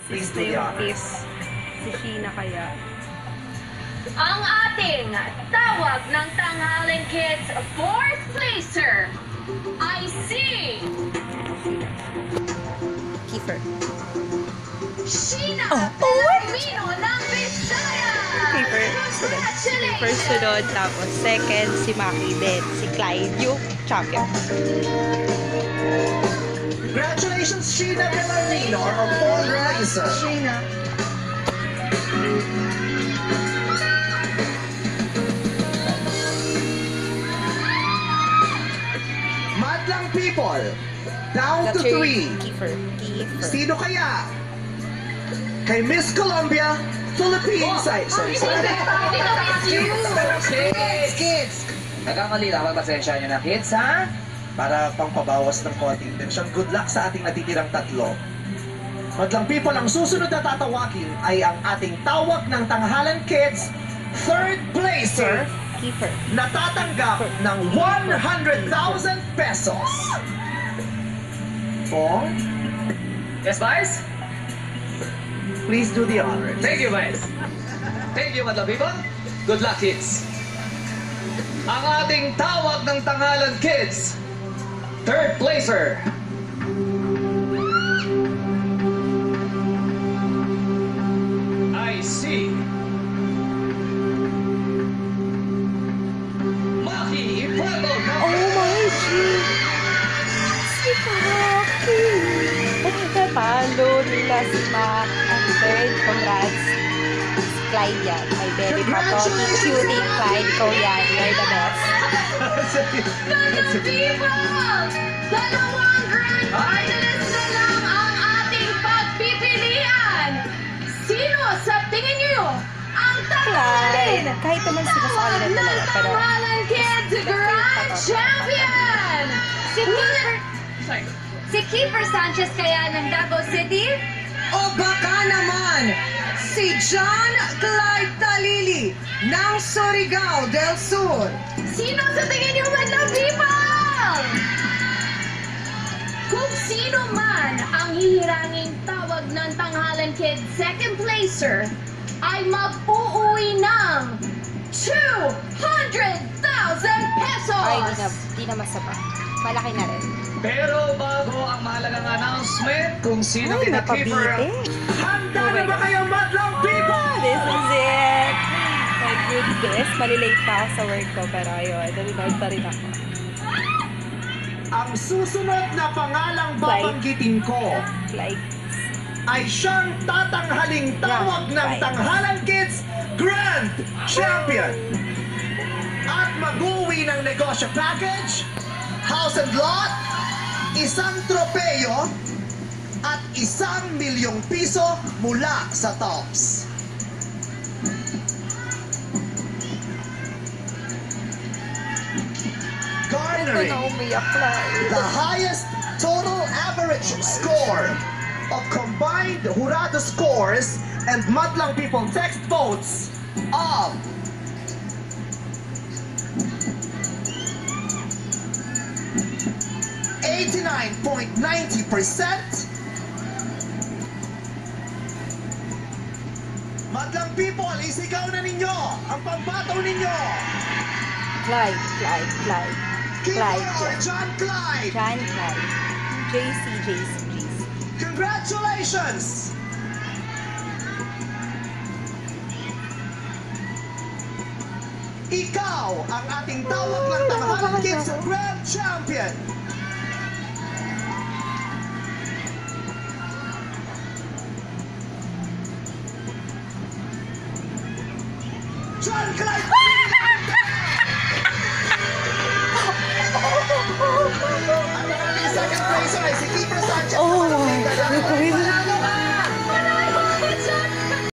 Please Gusto do the yung honors. fifth. Si Sheena kaya. Ang ating tawag ng Tanghaling Kids fourth placer ay si Kiefer. Sheena Oh, Talamino ng Bisaya! Kiefer. Kiefer sunod. Tapos second, si Maki. Then si Clyde, yung champion. Congratulations, Sheena Villarino, our fourth placer. Sheena. Madlang people, down to That's your 3. Kiefer. Kiefer. Sino kaya? Kay Miss Colombia, Philippines. Sorry. Kids! Nagkamali lang, magpasensya nyo na, kids, ha? Para pangpabawas ng konting tensyon. Good luck sa ating natitirang tatlo. Madlang people, ang susunod na tatawagin ay ang ating tawag ng Tanghalan Kids third placer Kiefer. na tatanggap ng 100,000 pesos. Pong, Yes, Vice? please do the honors. Thank you, Vice. Thank you, madlang people. Good luck, kids. Ang ating tawag ng Tanghalan Kids, third placer. I see. Maki Prado. Oh my G! Si Maki! Pagkatalo nila si Mac. Ang third, congrats. Si Clyde yan. My very patoti, cutie Clyde. Ikaw yan. You're the best. Madlang people! Dalawang grand finalists na lang ang ating pagpipilian! Sino sa tingin niyo ang tanghalin? Clyde. Kahit naman sila sa kanila ng dalawa. Pero Tanghalan Kids Grand Champion! Si Kiefer Sanchez kaya ng Davao City? O baka naman, si John Clyde Talili ng Surigao del Sur. Sino sa tingin niyo madlang people? Kung sino man ang hihiranging tawag ng Tanghalan Kids second placer ay mag-uuwi ng 200,000 pesos! ay, di na masama. Malaki na rin. Pero bago ang mahalagang announcement kung sino Ay, kina-keeper napabitin. Handa na ba kayo, Madlang people? This is it! My goodness, malilate pa ako sa work ko, pero ayun, nanonood pa rin ako. Ang susunod na pangalang babanggitin ko Like, ay siyang tatanghaling tawag ng Tanghalan Kids Grand Champion. At mag-uwi ng negosyo package, house and lot, isang tropeyo, at 1,000,000 piso mula sa Tops. ito Garnering na umiyak na. the highest total average score of combined Jurado scores and Madlang People text votes of 89.90%. Madlang People, isigaw na ninyo ang pambato ninyo. Clyde, Clyde, Clyde. Keeper Clyde, or John Clyde. John Clyde. JC, JC, JC. Congratulations! Ikaw ang ating tawag ng Tanghalan Kids Grand Champion. John Clyde! Ang ating second placer ay si Keeper Sanchez. Oh, Nakalapit na lang.